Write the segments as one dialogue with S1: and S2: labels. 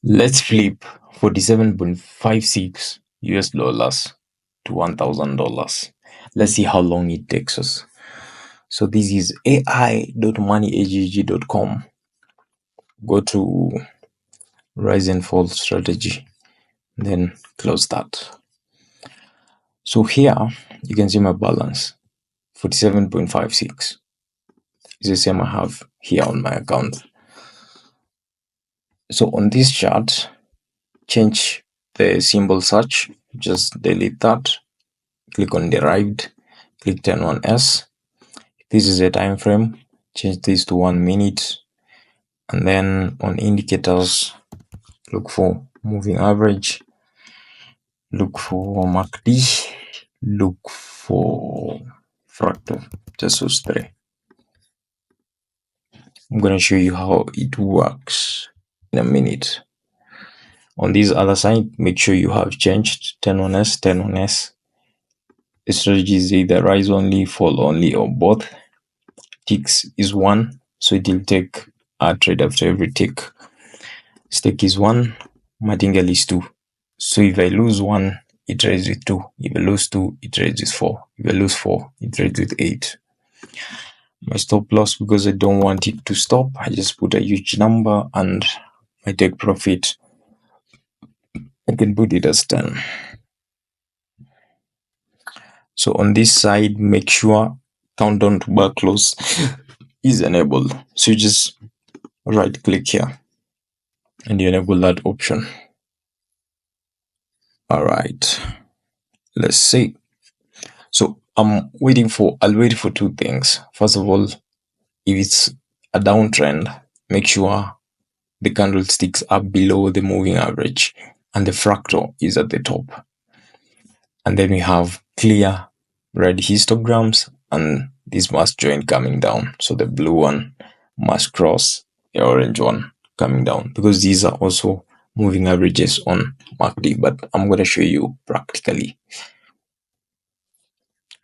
S1: Let's flip 47.56 US dollars to $1,000. Let's see how long it takes us. So this is ai.moneyagg.com. Go to rise and fall strategy, then close that. So here you can see my balance 47.56 is the same I have here on my account. So on this chart, change the symbol search, just delete that, click on derived, click turn on S. This is a time frame, change this to 1 minute, and then on indicators, look for moving average, look for MACD, look for fractal, just those three. I'm going to show you how it works in a minute. On this other side, make sure you have changed 10 on S, 10 on S. The strategy is either rise only, fall only, or both. Ticks is 1, so it will take a trade after every tick. Stake is 1, martingale is 2. So if I lose 1, it trades with 2. If I lose 2, it trades with 4. If I lose 4, it trades with 8. My stop loss, because I don't want it to stop, I just put a huge number, and my take profit, I can put it as 10. So on this side, make sure countdown to bar close is enabled. So you just right click here and you enable that option. All right, let's see. So I'll wait for 2 things. First of all, if it's a downtrend, make sure the candlesticks are below the moving average and the fractal is at the top. And then we have clear red histograms, and this must join coming down. So the blue one must cross the orange one coming down, because these are also moving averages on MACD, but I'm going to show you practically.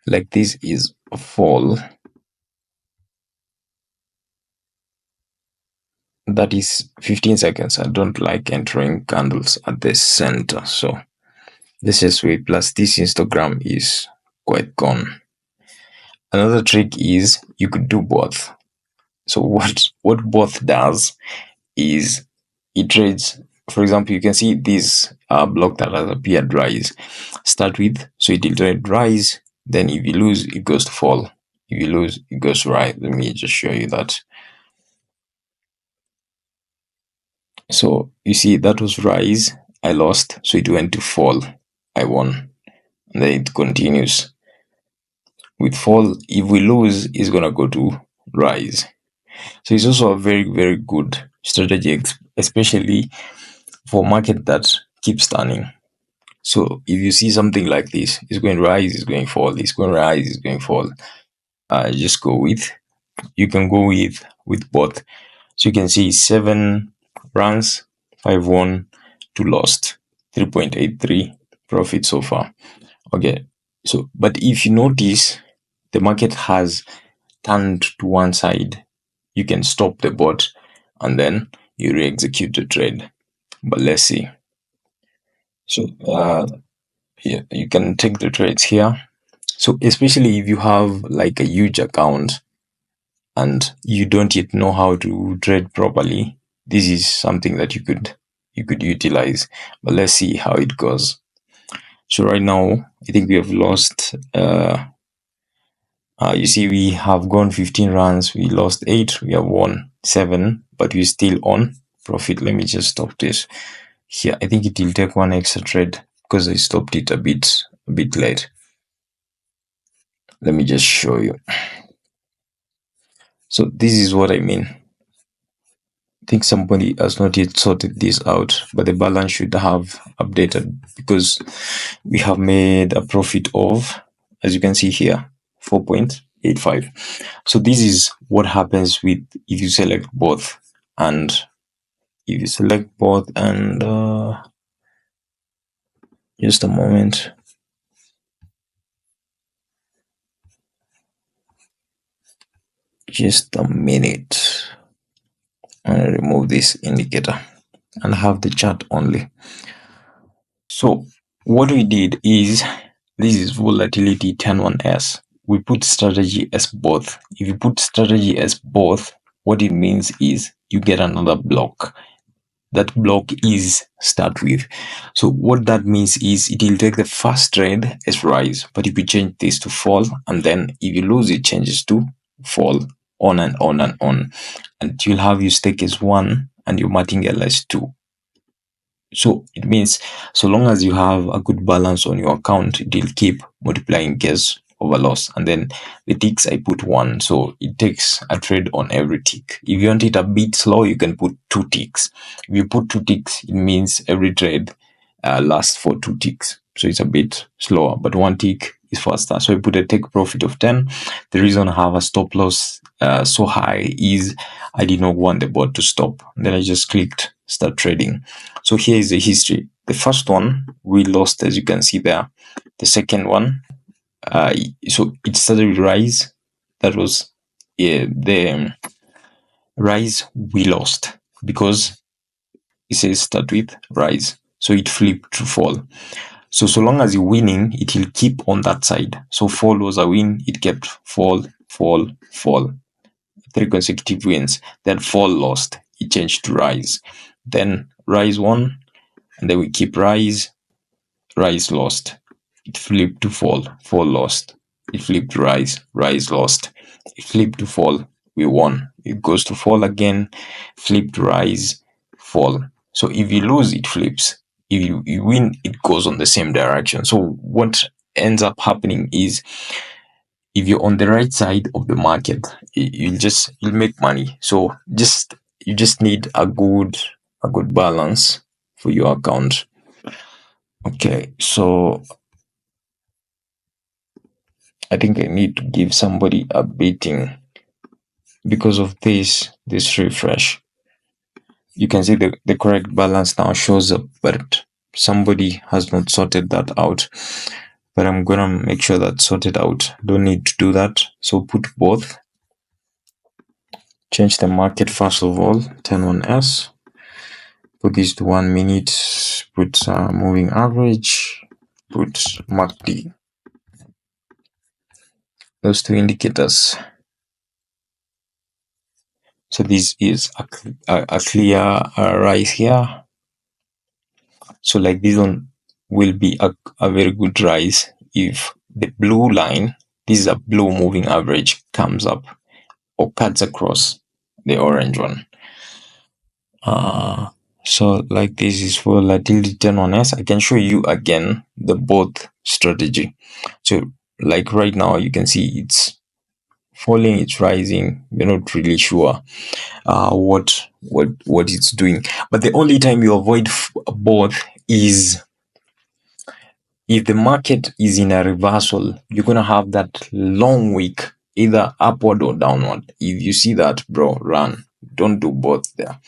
S1: Like this is a fall. That is 15 seconds. I don't like entering candles at the center. So this is way, plus this histogram is quite gone. Another trick is you could do both. So what both does is it trades. For example, you can see this block that has appeared rise. Start with, so it will trade rise. Then if you lose, it goes to fall. If you lose, it goes to rise. Let me just show you that. So you see that was rise. I lost, so it went to fall. I won. And then it continues. With fall, if we lose, it's gonna go to rise. So it's also a very, very good strategy, especially for market that keeps turning. So if you see something like this, it's going to rise, it's going to fall, it's going to rise, it's going to fall. Just go with. You can go with both. So you can see 7 runs, 5 won, 2 lost, 3.83 profit so far. Okay. So, but if you notice, the market has turned to one side. You can stop the bot and then you re-execute the trade. But let's see. So yeah, you can take the trades here. So especially if you have like a huge account and you don't yet know how to trade properly, this is something that you could utilize. But let's see how it goes. So right now, I think we have lost. You see, we have gone 15 runs. We lost 8. We have won 7, but we're still on profit. Let me just stop this here. I think it will take 1 extra trade because I stopped it a bit late. Let me just show you. So this is what I mean. I think somebody has not yet sorted this out, but the balance should have updated because we have made a profit of, as you can see here, 4.85. So this is what happens with if you select both. And if you select both and just a moment. Just a minute. I'm gonna remove this indicator. and have the chart only. So what we did is, this is volatility 101S. We put strategy as both. If you put strategy as both, what it means is you get another block. That block is start with. So what that means is it will take the first trade as rise, but if you change this to fall, and then if you lose, it changes to fall, on and on and on, and you'll have your stake as 1 and your martingale as 2. So it means so long as you have a good balance on your account, it will keep multiplying in case of a loss. And then the ticks, I put 1, so it takes a trade on every tick. If you want it a bit slow, you can put 2 ticks. If you put 2 ticks, it means every trade lasts for 2 ticks. So it's a bit slower, but 1 tick is faster. So I put a take profit of 10. The reason I have a stop loss so high is I did not want the bot to stop. And then I just clicked start trading. So here is the history. The first one we lost, as you can see there. The second one, so it started with rise. That was the rise we lost because it says start with rise. So it flipped to fall. So long as you're winning, it will keep on that side. So fall was a win. It kept fall, fall, fall. 3 consecutive wins. Then fall lost. It changed to rise. Then rise won. And then we keep rise, rise lost. It flipped to fall, fall lost. It flipped to rise, rise lost. It flipped to fall, we won. It goes to fall again, flip to rise, fall. So if you lose, it flips. If you win, it goes on the same direction. So what ends up happening is, if you're on the right side of the market, you'll make money. So you just need a good balance for your account. Okay, so I think I need to give somebody a beating because of this refresh. You can see the correct balance now shows up, but somebody has not sorted that out. But I'm gonna make sure that's sorted out. Don't need to do that. So put both. Change the market first of all, 101S. Put this to 1 minute. Put moving average. Put MACD. Those 2 indicators. So this is a clear rise here. So like this one will be a very good rise if the blue line, this is a blue moving average, comes up or cuts across the orange one. So like this is volatility 101S. I can show you again the both strategy. So like right now you can see it's falling, it's rising. You're not really sure what it's doing. But the only time you avoid both is if the market is in a reversal. You're gonna have that long wick, either upward or downward. If you see that, bro, run. Don't do both there.